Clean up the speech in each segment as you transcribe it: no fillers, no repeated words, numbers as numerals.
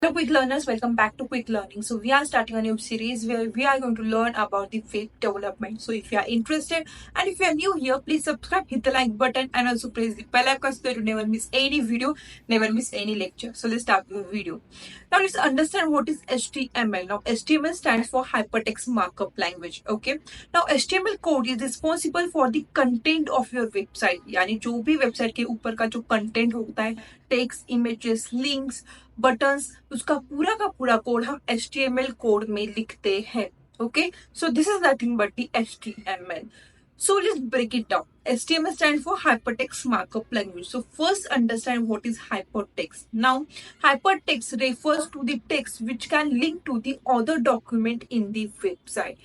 Hello quick learners, welcome back to quick learning. So we are starting a new series where we are going to learn about the web development. So if you are interested and if you are new here, please subscribe, hit the like button and also press the bell icon so that you never miss any video, never miss any lecture. So let's start the video. Now let's understand what is HTML. Now HTML stands for hypertext markup language. Okay. Now HTML code is responsible for the content of your website. यानी जो भी website के ऊपर का जो content होता है, text, images, links, buttons, उसका पूरा का पूरा कोड हम HTML कोड में लिखते हैं. Okay, so this is nothing but the HTML. So let's break it down. HTML stands for hypertext markup language. So first understand what is hypertext. Now hypertext refers to the text which can link to the other document in the website.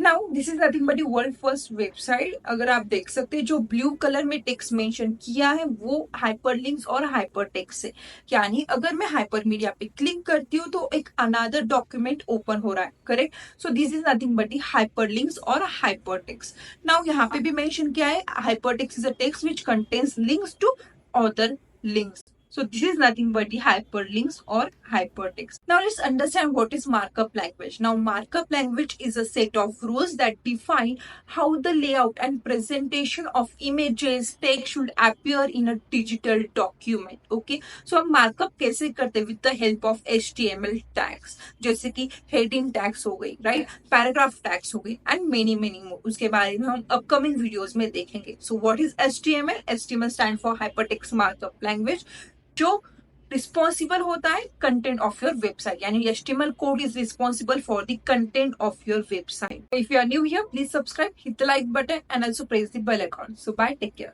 Now this is nothing but world first website. अगर आप देख सकते हैं जो blue colour में text mention किया है वो हाइपरलिंक्स और हाइपरटेक्स्ट है. यानी अगर मैं हाइपर मीडिया पे क्लिक करती हूँ तो एक अनदर डॉक्यूमेंट ओपन हो रहा है. Correct. So this is nothing but hyperlinks और हाइपरटेक्स्ट. नाउ यहाँ पे भी मेंशन किया है hypertext is a text which contains links to other links. So this is nothing but the hyperlinks or hypertext. Now let's understand what is markup language. Now markup language is a set of rules that define how the layout and presentation of images, text should appear in a digital document. Okay. So हम markup कैसे करते हैं? With the help of HTML tags. जैसे कि heading tags हो गई, right? Paragraph tags हो गई and many more. उसके बारे में हम upcoming videos में देखेंगे. So what is HTML? HTML stands for hypertext markup language. जो रिस्पॉन्सिबल होता है कंटेंट ऑफ योर वेबसाइट. यानी HTML code is responsible for the content of your website. If you are new here, please subscribe, hit the like button and also press the bell icon. So bye, take care.